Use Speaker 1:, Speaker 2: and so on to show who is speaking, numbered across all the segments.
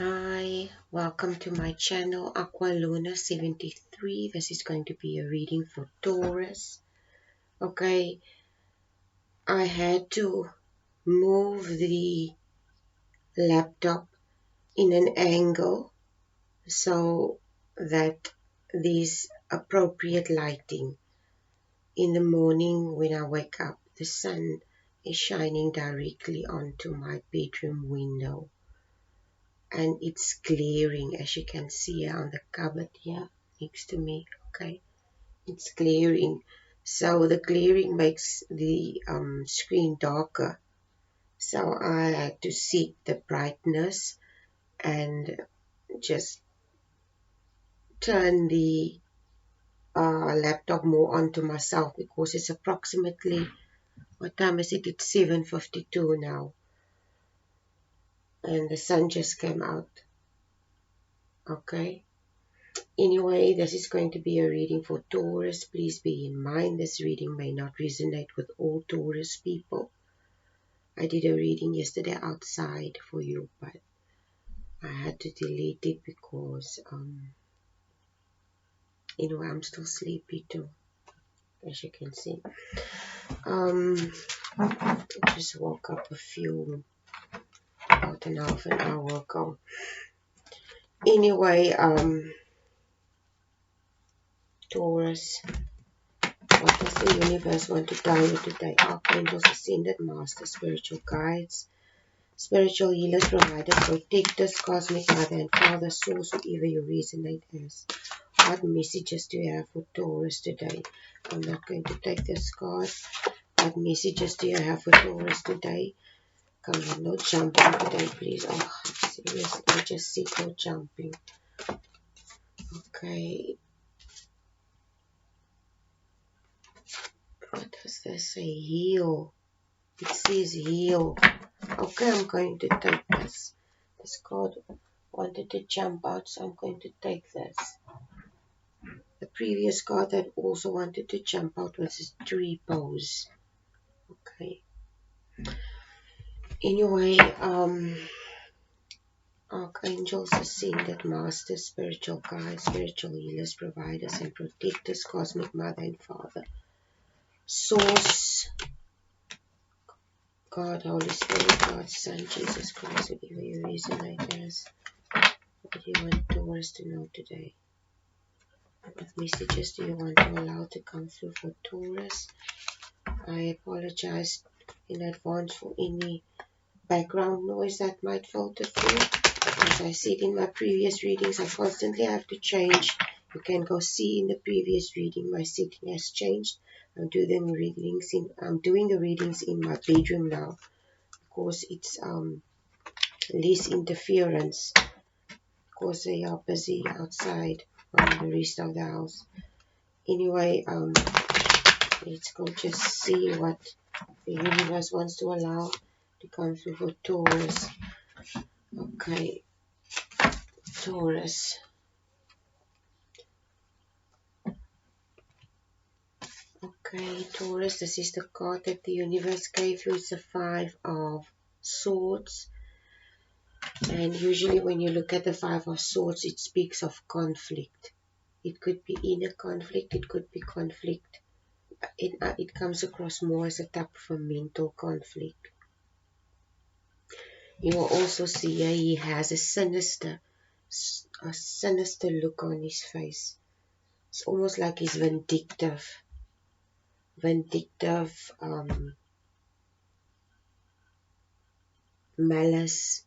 Speaker 1: Hi, welcome to my channel Aqualuna73. This is going to be a reading for Taurus. Okay, I had to move the laptop in an angle so that there's appropriate lighting. In the morning when I wake up, the sun is shining directly onto my bedroom window. And it's glaring, as you can see on the cupboard here next to me. Okay, it's glaring, so the glaring makes the screen darker, so I had to seek the brightness and just turn the laptop more onto myself, because it's approximately, what time is it? It's 7:52 now, and the sun just came out. Okay, anyway, this is going to be a reading for Taurus. Please be in mind this reading may not resonate with all Taurus people. I did a reading yesterday outside for you, but I had to delete it because, anyway, I'm still sleepy too, as you can see. I just woke up about an half an hour ago. Anyway, Taurus, what does the universe want to tell you today? Archangels, ascended masters, spiritual guides, spiritual healers, providers, protectors, cosmic mother and father, source, whoever you resonate as. What messages do you have for Taurus today? I'm not going to take this card. What messages do you have for Taurus today? Come on, no jumping today, please. Oh, seriously, just sit, no jumping. Okay. What does this say? Heal. It says heal. Okay, I'm going to take this. This card wanted to jump out, so I'm going to take this. The previous card that also wanted to jump out was this tree pose. Okay. Anyway, archangels, ascended masters, spiritual guides, spiritual healers, providers and protectors, cosmic mother and father, source, God, Holy Spirit, God, Son, Jesus Christ, whatever you resonate as. What do you want Taurus to know today? What messages do you want to allow to come through for Taurus? I apologize in advance for any background noise that might filter through. As I said in my previous readings, I constantly have to change. You can go see in the previous reading my setting has changed. I'm doing the readings in my bedroom now, because it's less interference, because they are busy outside on the rest of the house. Anyway, let's go just see what the universe wants to allow to come through for Taurus. Okay, Taurus. Okay, Taurus, this is the card that the universe gave you. It's the Five of Swords. And usually when you look at the Five of Swords, it speaks of conflict. It could be inner conflict, it could be conflict. It comes across more as a type of a mental conflict. You will also see here he has a sinister look on his face. It's almost like he's vindictive. Malice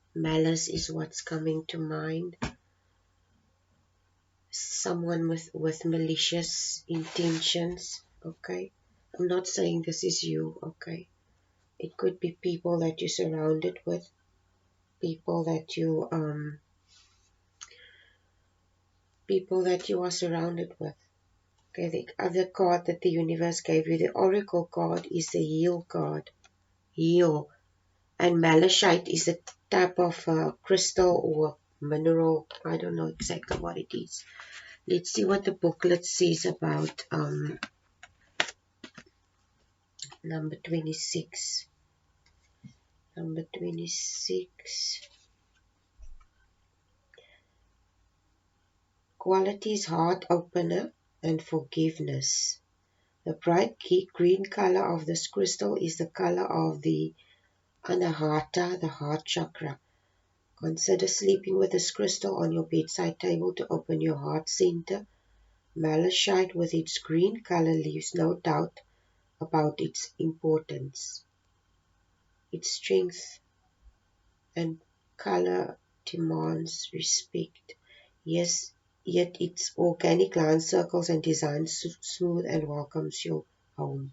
Speaker 1: is what's coming to mind. Someone with malicious intentions. Okay, I'm not saying this is you. Okay, it could be people that you're surrounded with, people that you are surrounded with. Okay, the other card that the universe gave you, the Oracle card, is the Heal card. Heal. And malachite is a type of crystal or mineral. I don't know exactly what it is. Let's see what the booklet says about number 26. Number 26. qualities: heart opener and forgiveness. The bright green color of this crystal is the color of the Anahata, the heart chakra. Consider sleeping with this crystal on your bedside table to open your heart center. Malachite with its green color leaves no doubt about its importance. Its strength and color demands respect. Yes, yet its organic line circles and designs smooth and welcomes you home.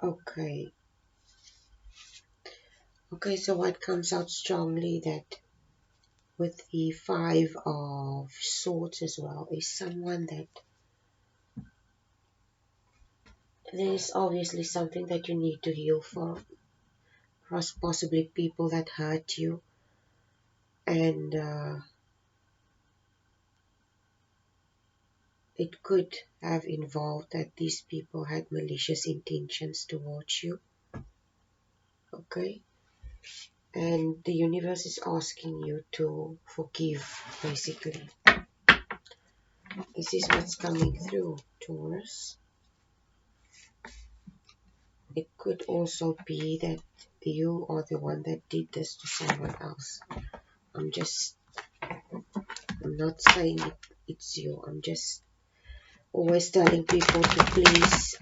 Speaker 1: Okay. Okay, so what comes out strongly that with the Five of Swords as well is someone that there's obviously something that you need to heal for, possibly people that hurt you, and it could have involved that these people had malicious intentions towards you. Okay, and the universe is asking you to forgive, basically. This is what's coming through, Taurus. It could also be that you are the one that did this to someone else. I'm not saying it's you. I'm just always telling people to please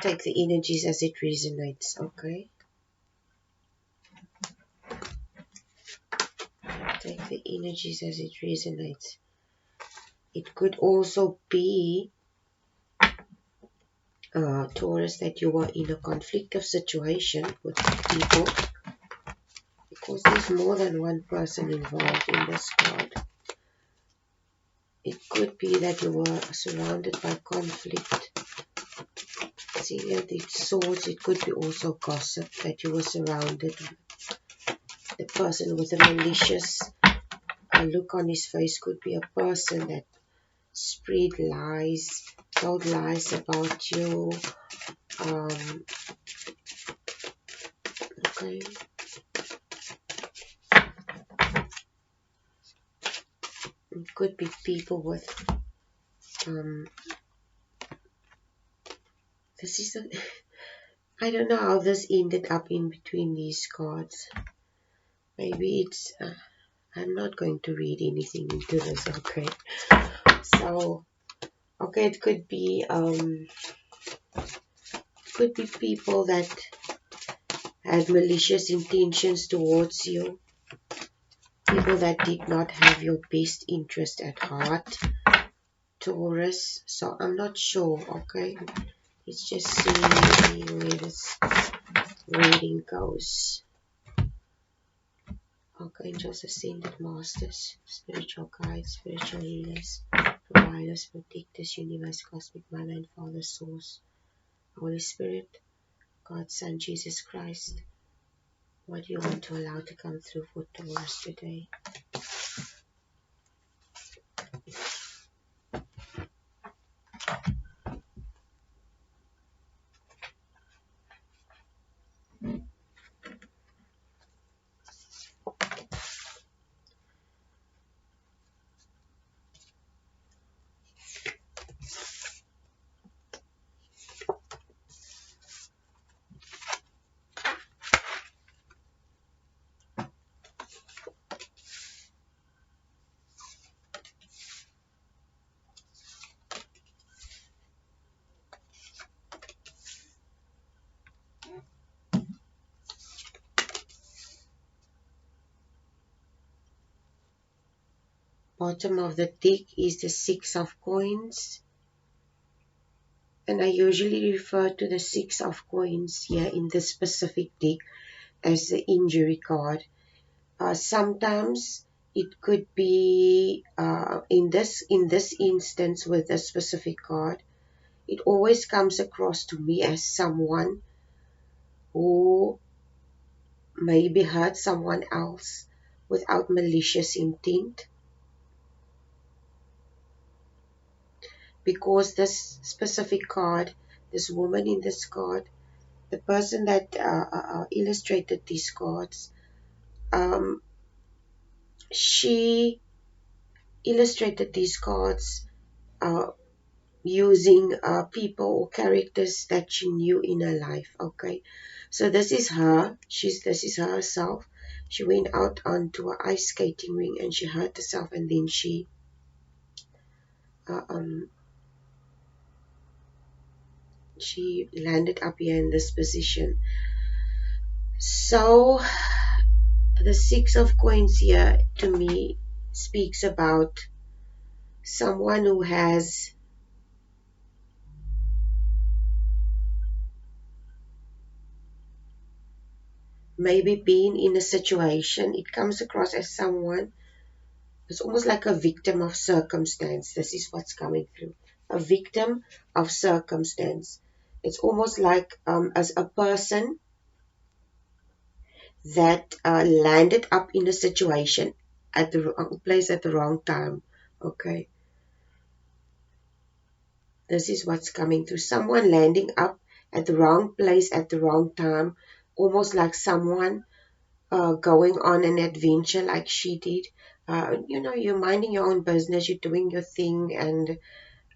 Speaker 1: take the energies as it resonates, okay? Take the energies as it resonates. It could also be, Taurus, that you are in a conflictive situation with people, because there's more than one person involved in this card. It could be that you were surrounded by conflict. See here, the swords, it could be also gossip, that you were surrounded. The person with a malicious look on his face could be a person that spread lies, told lies about you. Okay. It could be people with this is a, I don't know how this ended up in between these cards. Maybe it's I'm not going to read anything into this, okay? So, okay, it could be people that had malicious intentions towards you, people that did not have your best interest at heart, Taurus. So I'm not sure, okay? Let's just see where this reading goes. Archangels, ascended masters, spiritual guides, spiritual healers, providers, protectors, universe, cosmic mother and father, source, Holy Spirit, God, Son, Jesus Christ. What do you want to allow to come through for Taurus today? Bottom of the deck is the Six of Coins. And I usually refer to the Six of Coins here in this specific deck as the injury card. Sometimes it could be in this instance with a specific card, it always comes across to me as someone who maybe hurt someone else without malicious intent. Because this specific card, this woman in this card, The person that illustrated these cards, um, she illustrated these cards uh, using people or characters that she knew in her life. Okay, so this is her. This is herself. She went out onto an ice skating ring and she hurt herself, and then uh, um, she landed up here in this position. So the Six of Coins here to me speaks about someone who has maybe been in a situation. It comes across as someone, it's almost like a victim of circumstance. This is what's coming through. A victim of circumstance. It's almost like as a person that landed up in a situation at the wrong place at the wrong time. Okay, this is what's coming through. Someone landing up at the wrong place at the wrong time, almost like someone going on an adventure like she did. You're minding your own business, you're doing your thing, and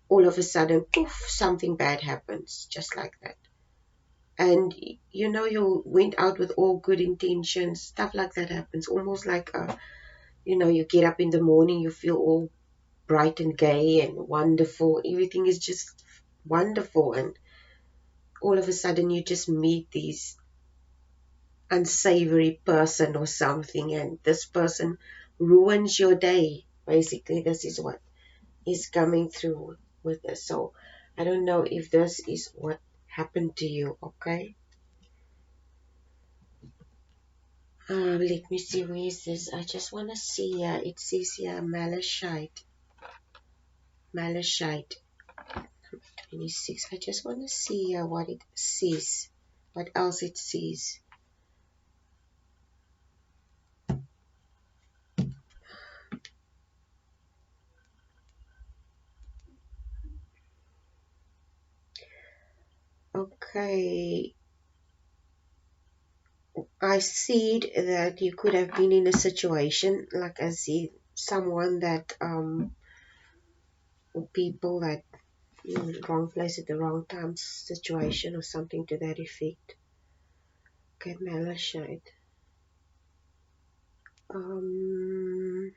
Speaker 1: all of a sudden, poof, something bad happens, just like that. And you went out with all good intentions, stuff like that happens. Almost like, you get up in the morning, you feel all bright and gay and wonderful. Everything is just wonderful, and all of a sudden, you just meet these unsavory person or something, and this person ruins your day. Basically, this is what is coming through with this. So I don't know if this is what happened to you. Okay, let me see, where is this? I just want to see. It says here Malachite 26. I just want to see what it says, what else it says. Okay, I see that you could have been in a situation, like I see someone that people that wrong place at the wrong time situation or something to that effect. Okay, Malachite. Um,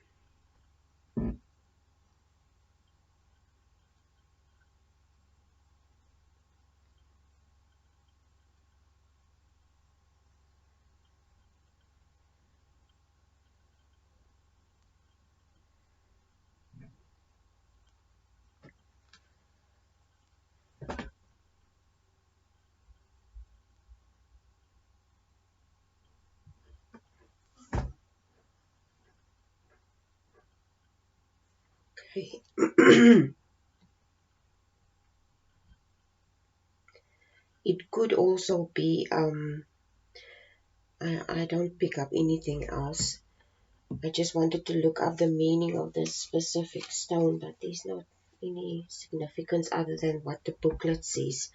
Speaker 1: okay. It could also be I don't pick up anything else. I just wanted to look up the meaning of this specific stone, but there's not any significance other than what the booklet says.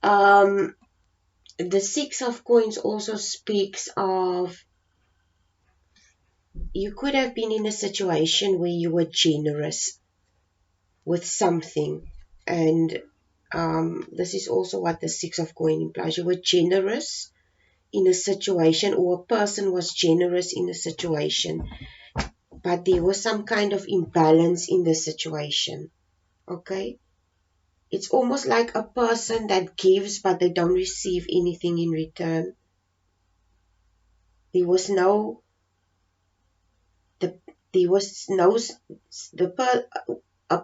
Speaker 1: Um, the Six of Coins also speaks of, you could have been in a situation where you were generous with something, and this is also what the Six of Coins implies. You were generous in a situation, or a person was generous in a situation, but there was some kind of imbalance in the situation. Okay, it's almost like a person that gives but they don't receive anything in return. There was no the there was no the per,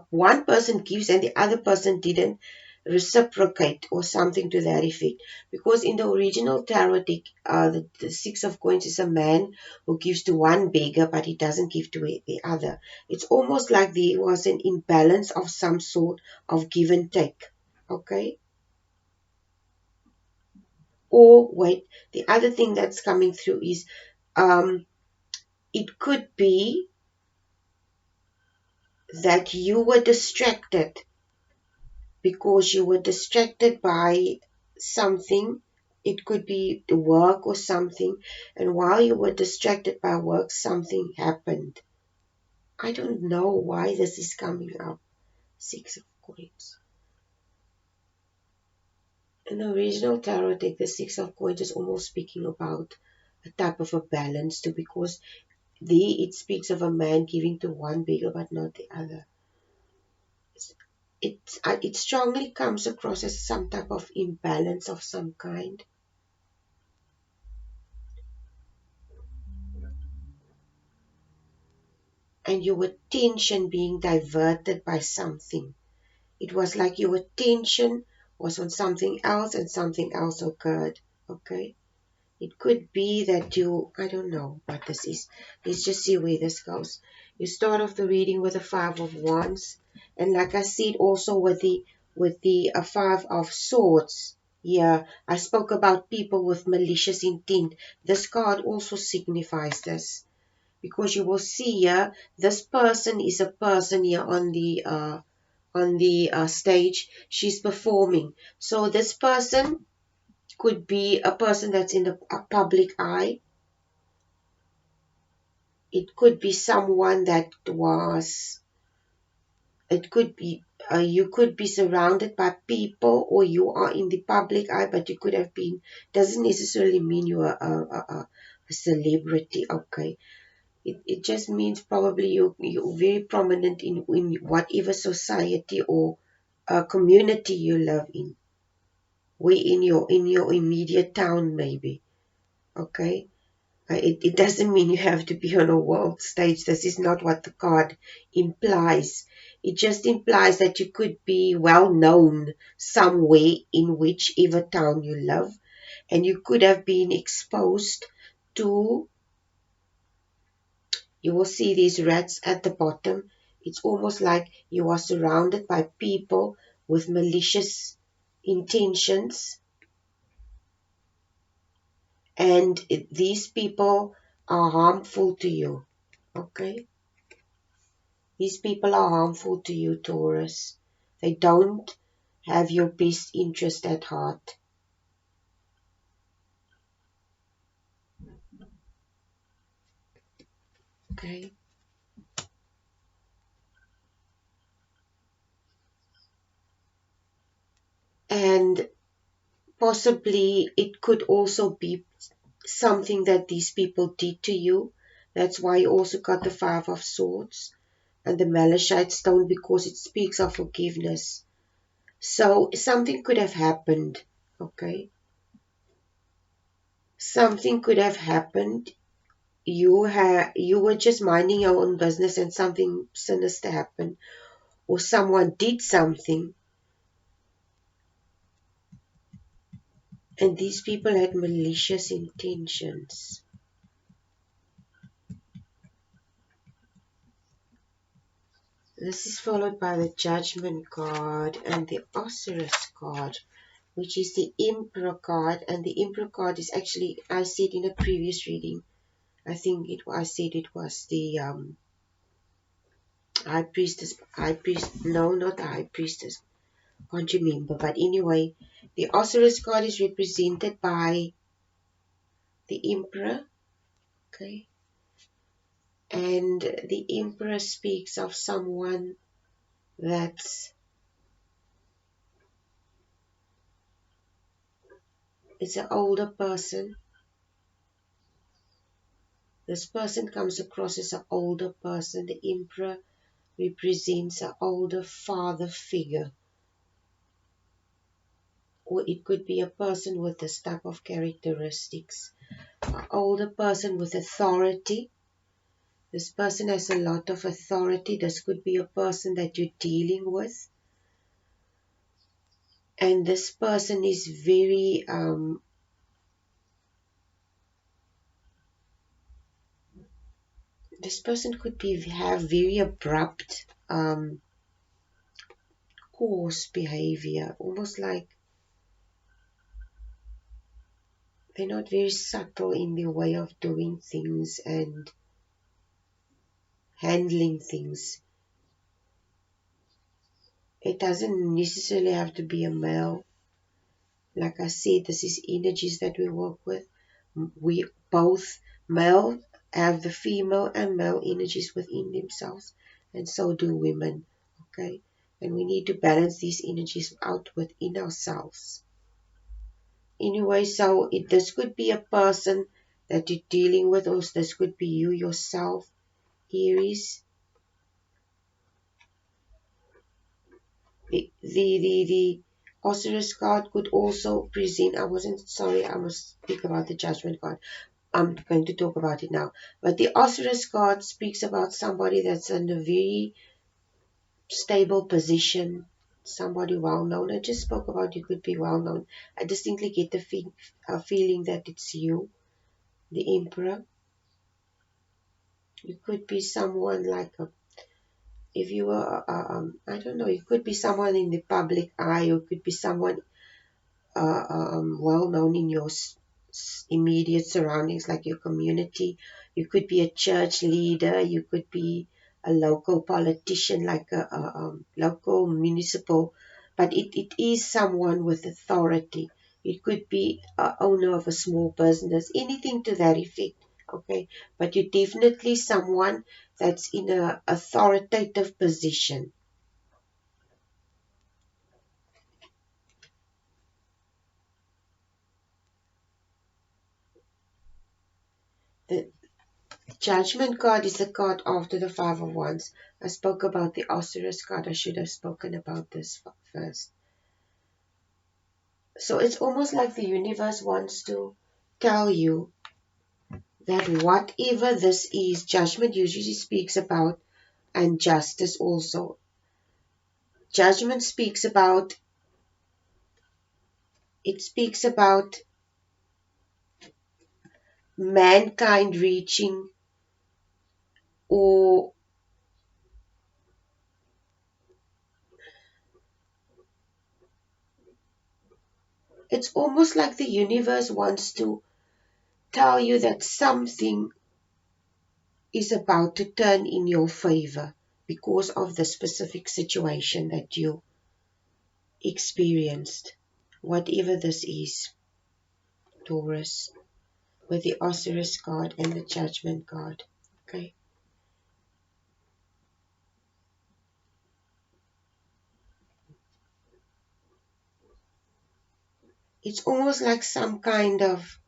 Speaker 1: one person gives and the other person didn't reciprocate or something to that effect. Because in the original tarot deck, the Six of Coins is a man who gives to one beggar but he doesn't give to the other. It's almost like there was an imbalance of some sort of give and take. Okay, or wait, the other thing that's coming through is um, it could be that you were distracted, because you were distracted by something. It could be the work or something, and while you were distracted by work, something happened. I don't know why this is coming up. Six of Coins. In the original tarot deck, the Six of Coins is almost speaking about a type of a balance too, because it speaks of a man giving to one bigger but not the other. It strongly comes across as some type of imbalance of some kind. And your attention being diverted by something. It was like your attention was on something else and something else occurred. Okay? It could be that I don't know what this is. Let's just see where this goes. You start off the reading with the Five of Wands. And like I said also with the Five of Swords. Yeah, I spoke about people with malicious intent. This card also signifies this. Because you will see here, this person is a person here on the stage. She's performing. So this person could be a person that's in the public eye. It could be someone that was, it could be, you could be surrounded by people, or you are in the public eye, but you could have been, doesn't necessarily mean you are a celebrity, okay? It just means probably you're very prominent in whatever society or community you live in. We in your immediate town maybe, okay? It doesn't mean you have to be on a world stage. This is not what the card implies. It just implies that you could be well known somewhere in whichever town you live, and you could have been exposed to, you will see these rats at the bottom. It's almost like you are surrounded by people with malicious intentions, and these people are harmful to you. Okay? These people are harmful to you, Taurus. They don't have your best interest at heart. Okay? And possibly it could also be something that these people did to you. That's why you also got the Five of Swords and the Malachite Stone, because it speaks of forgiveness. So something could have happened. Okay? Something could have happened. You were just minding your own business and something sinister happened, or someone did something, and these people had malicious intentions. This is followed by the Judgment card and the Osiris card, which is the Emperor card. And the Emperor card is actually, I said in a previous reading, I said it was the high priest, no, not the high priestess, can't remember. But anyway, the Osiris card is represented by the Emperor, okay? And the Emperor speaks of someone that's, it's an older person. This person comes across as an older person. The Emperor represents an older father figure. Or it could be a person with this type of characteristics. An older person with authority. This person has a lot of authority. This could be a person that you're dealing with. And this person is very, this person could have very abrupt, coarse behavior. Almost like they're not very subtle in their way of doing things and handling things. It doesn't necessarily have to be a male. Like I said, this is energies that we work with. We both male have the female and male energies within themselves, and so do women. Okay, and we need to balance these energies out within ourselves. Anyway, so this could be a person that you're dealing with, or this could be you yourself, Aries. The Osiris card could also present. I wasn't sorry. I must speak about the Judgment card. I'm going to talk about it now. But the Osiris card speaks about somebody that's in a very stable position, somebody well known. I just spoke about you could be well known. I distinctly get the feeling that it's you, the Emperor. You could be someone like if you were, I don't know, you could be someone in the public eye, or it could be someone well known in your immediate surroundings, like your community. You could be a church leader. You could be a local politician, like a local municipal. But it is someone with authority. It could be a owner of a small business, anything to that effect. Okay, but you're definitely someone that's in a authoritative position. The Judgment card is the card after the Five of Wands. I spoke about the Osiris card. I should have spoken about this first. So it's almost like the universe wants to tell you that whatever this is, judgment usually speaks about, and justice also. Judgment speaks about, it speaks about mankind reaching, or it's almost like the universe wants to tell you that something is about to turn in your favor because of the specific situation that you experienced. Whatever this is, Taurus, with the Osiris card and the Judgment card. Okay. It's almost like some kind of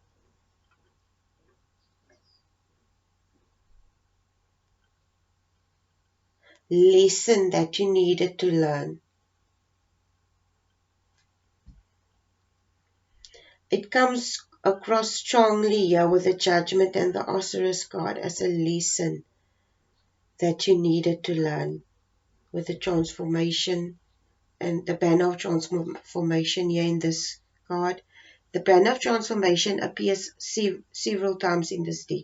Speaker 1: lesson that you needed to learn. It comes across strongly here with the Judgment and the Osiris card as a lesson that you needed to learn with the transformation and the banner of transformation here in this card. The banner of transformation appears several times in this deck.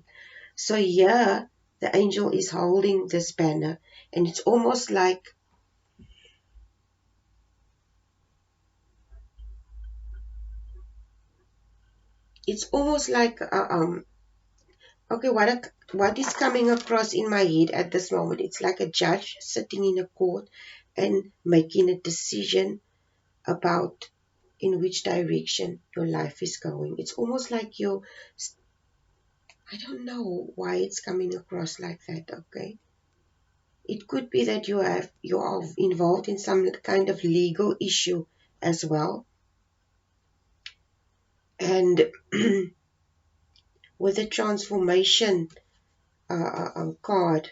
Speaker 1: So here the angel is holding this banner, and it's almost like okay, what is coming across in my head at this moment? It's like a judge sitting in a court and making a decision about in which direction your life is going. It's almost like I don't know why it's coming across like that, okay? It could be that you are involved in some kind of legal issue as well. And with the transformation card,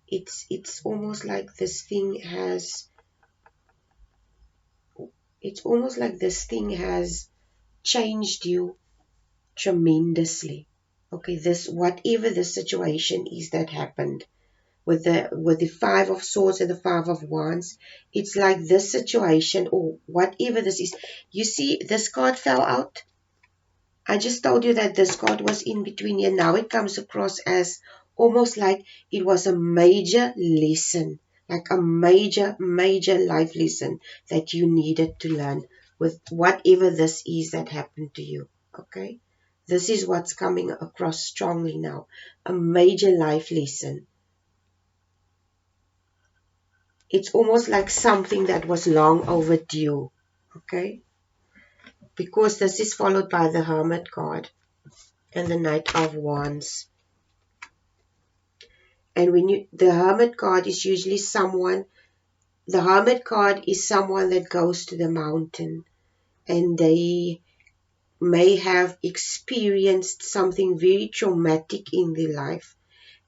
Speaker 1: it's almost like this thing has changed you tremendously. Okay, this whatever the situation is that happened with the Five of Swords and the Five of Wands, it's like this situation or whatever this is. You see, this card fell out. I just told you that this card was in between here. Now it comes across as almost like it was a major lesson, like a major, major life lesson that you needed to learn with whatever this is that happened to you. Okay? This is what's coming across strongly now. A major life lesson. It's almost like something that was long overdue. Okay, because this is followed by the Hermit card and the Knight of Wands. And the Hermit card is usually someone, the Hermit card is someone that goes to the mountain, and they may have experienced something very traumatic in their life,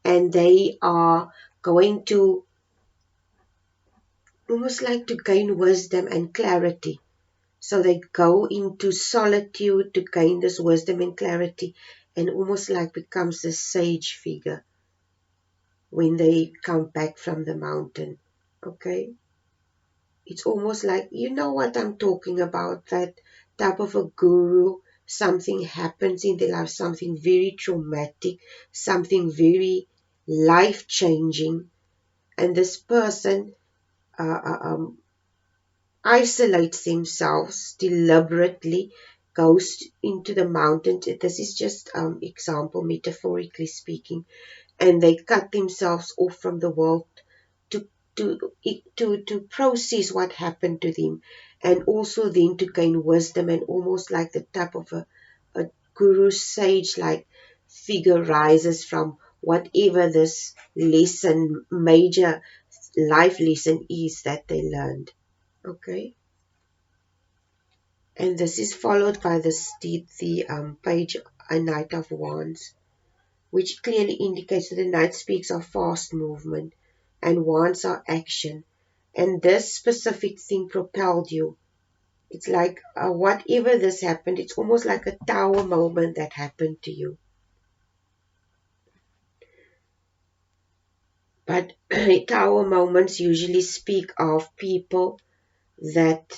Speaker 1: and they are going to almost like to gain wisdom and clarity. So they go into solitude to gain this wisdom and clarity, and almost like becomes a sage figure when they come back from the mountain. Okay? It's almost like, you know what I'm talking about, that type of a guru. Something happens in their life, something very traumatic, something very life-changing, and this person uh, uh, um, isolates themselves deliberately, goes into the mountains. This is just example, metaphorically speaking, and they cut themselves off from the world to to to process what happened to them, and also then to gain wisdom, and almost like the type of a guru sage like figure rises from whatever this lesson, major life lesson is that they learned. Okay, and this is followed by the page, a Knight of Wands, which clearly indicates that the Knight speaks of fast movement and Wands are action. And this specific thing propelled you. It's like whatever this happened, it's almost like a tower moment that happened to you. But tower moments usually speak of people that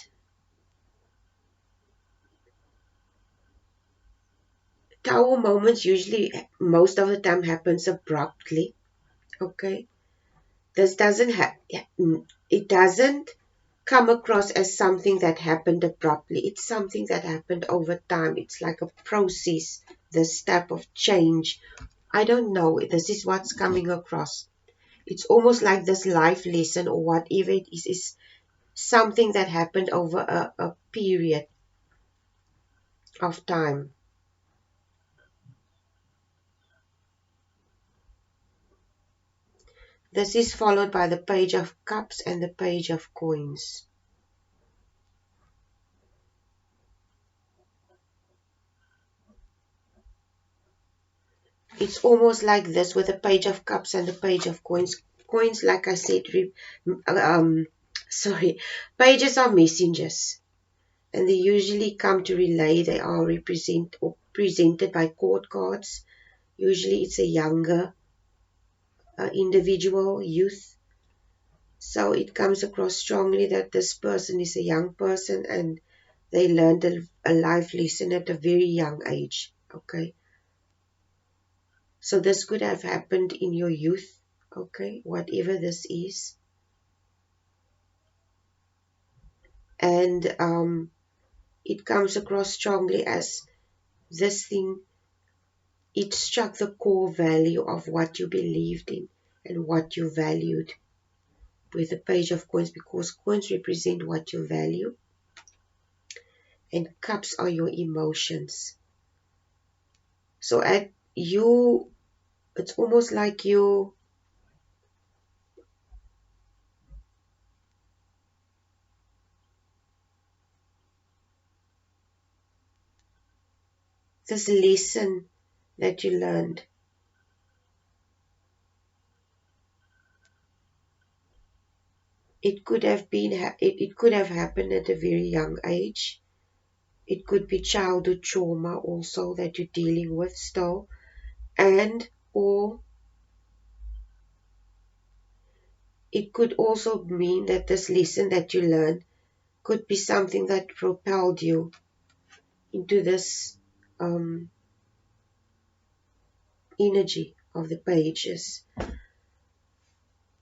Speaker 1: tower moments usually most of the time happens abruptly. Okay, this doesn't it doesn't come across as something that happened abruptly. It's something that happened over time. It's like a process, this type of change. I don't know. This is what's coming across. It's almost like this life lesson or whatever it is something that happened over a period of time. This is followed by the Page of Cups and the Page of Coins. It's almost like this with the Page of Cups and the Page of Coins. Coins, like I said, sorry, pages are messengers, and they usually come to relay. They are presented by court cards. Usually it's a younger individual, youth. So it comes across strongly that this person is a young person and they learned a life lesson at a very young age. Okay. So this could have happened in your youth. Okay. Whatever this is. And it comes across strongly as this thing, it struck the core value of what you believed in and what you valued with the Page of Coins, because coins represent what you value and cups are your emotions. So at you, it's almost like you, this lesson that you learned, it could have been, it could have happened at a very young age. It could be childhood trauma also that you're dealing with still, and or it could also mean that this lesson that you learned could be something that propelled you into this energy of the pages.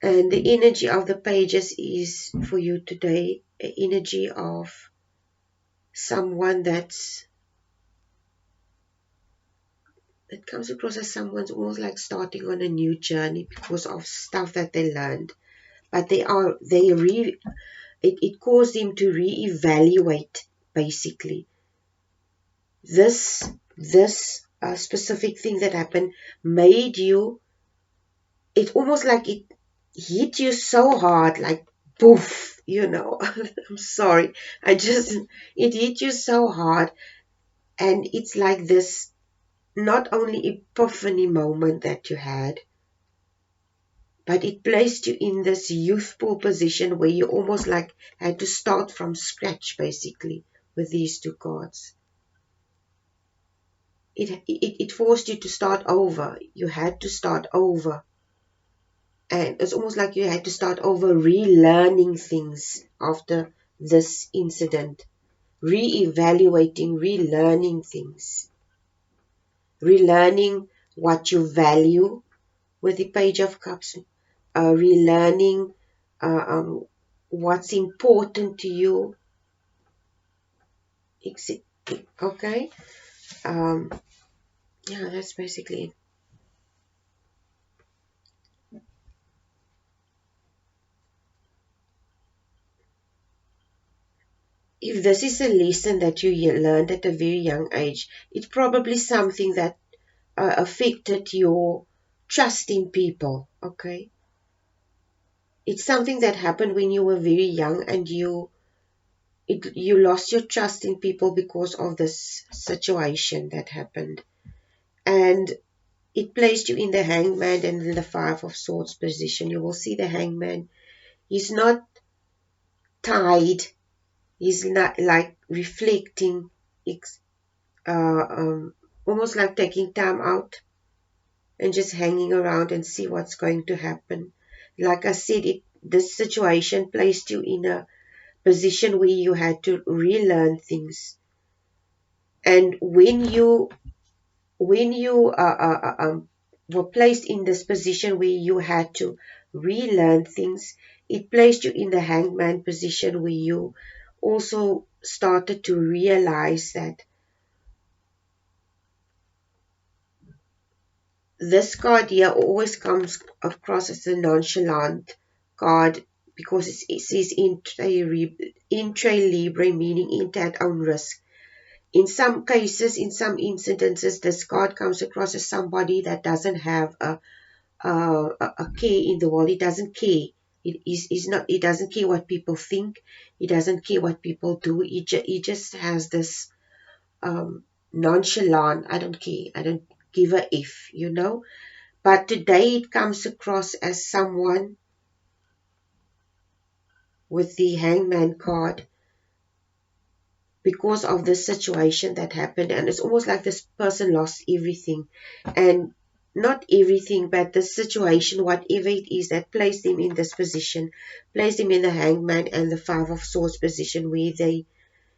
Speaker 1: And the energy of the pages is for you today an energy of someone that comes across as someone's almost like starting on a new journey because of stuff that they learned. But it caused him to reevaluate, basically. This specific thing that happened made you, it's almost like it hit you so hard, like poof, I'm sorry. It hit you so hard, and it's like this, not only epiphany moment that you had, but it placed you in this youthful position where you almost like had to start from scratch, basically, with these two cards. It forced you to start over. You had to start over. And it's almost like you had to start over relearning things after this incident. Re-evaluating, relearning things. Relearning what you value with the Page of Cups. Relearning what's important to you. Okay? Yeah, that's basically it. If this is a lesson that you learned at a very young age, it's probably something that affected your trust in people, okay? It's something that happened when you were very young, and you lost your trust in people because of this situation that happened. And it placed you in the Hangman and in the Five of Swords position. You will see the Hangman. He's not tied. He's not like reflecting, almost like taking time out and just hanging around and see what's going to happen. Like I said, this situation placed you in a position where you had to relearn things. And when you were placed in this position where you had to relearn things, it placed you in the Hangman position where you also started to realize that this card here always comes across as a nonchalant card, because it says intra libre, meaning into at own risk. In some cases, in some incidences, this card comes across as somebody that doesn't have a care in the world. He doesn't care. He doesn't care what people think. He doesn't care what people do. He just has this nonchalant, I don't care. I don't give a if. But today it comes across as someone with the Hangman card, because of this situation that happened. And it's almost like this person lost everything. And not everything, but the situation, whatever it is that placed them in this position, placed them in the Hangman and the Five of Swords position, where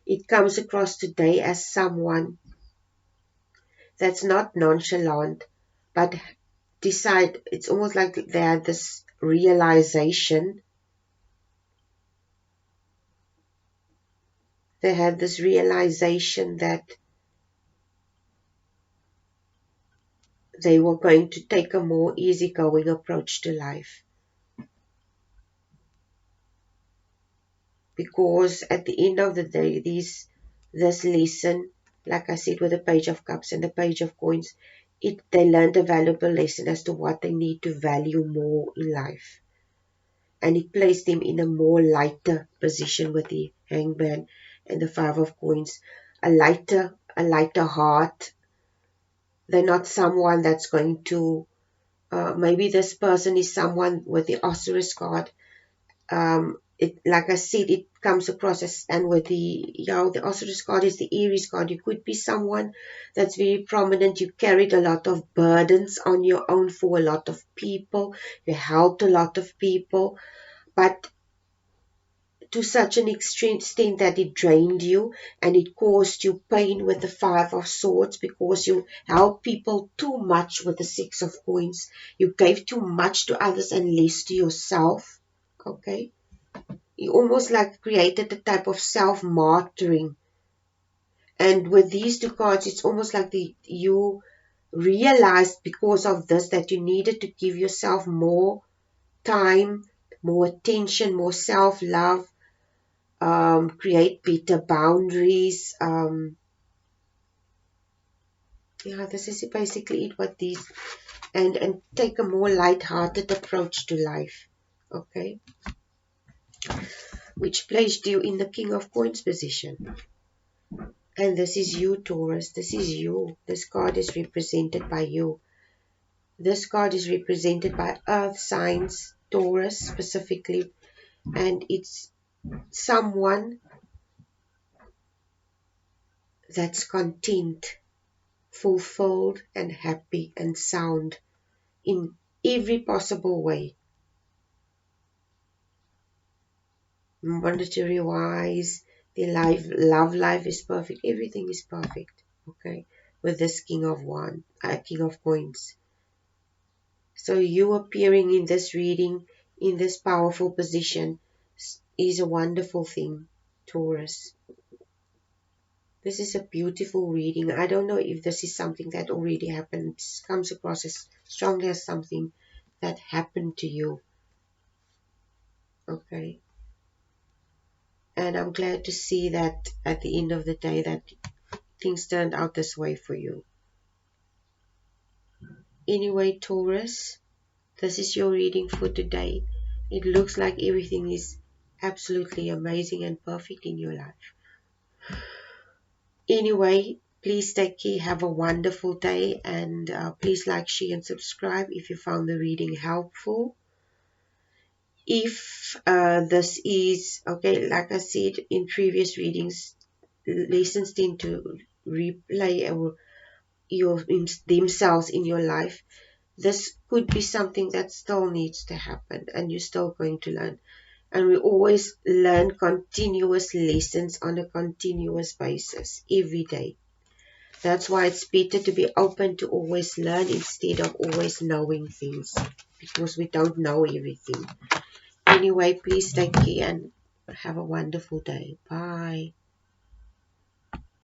Speaker 1: it comes across today as someone that's not nonchalant, but it's almost like they had this realization. They had this realization that they were going to take a more easygoing approach to life. Because at the end of the day, this lesson, like I said, with the Page of Cups and the Page of Coins, they learned a valuable lesson as to what they need to value more in life. And it placed them in a more lighter position with the Hangman and the Five of Coins. A lighter heart. They're not someone that's going to, maybe this person is someone with the Osiris card. Like I said, it comes across as, and with the Osiris card is the Aries card. You could be someone that's very prominent. You carried a lot of burdens on your own for a lot of people. You helped a lot of people, but to such an extent that it drained you and it caused you pain with the Five of Swords, because you helped people too much with the Six of Coins. You gave too much to others and less to yourself. Okay? You almost like created a type of self-martyring. And with these two cards, it's almost like you realized because of this that you needed to give yourself more time, more attention, more self-love, create better boundaries. Yeah, this is basically it. What these and take a more light-hearted approach to life. Okay, which placed you in the King of Coins position. And this is you, Taurus. This is you. This card is represented by you. This card is represented by Earth signs, Taurus specifically, and it's someone that's content, fulfilled, and happy and sound in every possible way. Monetary wise, their love life is perfect. Everything is perfect. Okay, with this King of Coins. So you appearing in this reading, in this powerful position, is a wonderful thing, Taurus. This is a beautiful reading. I don't know if this is something that already happened. It comes across as strongly as something that happened to you. Okay. And I'm glad to see that at the end of the day that things turned out this way for you. Anyway, Taurus, this is your reading for today. It looks like everything is absolutely amazing and perfect in your life. Anyway, please take care. Have a wonderful day. And please like, share, and subscribe if you found the reading helpful. If this is, okay, like I said in previous readings, lessons tend to replay themselves in your life. This could be something that still needs to happen and you're still going to learn. And we always learn continuous lessons on a continuous basis every day. That's why it's better to be open to always learn instead of always knowing things, because we don't know everything. Anyway, please take care and have a wonderful day. Bye.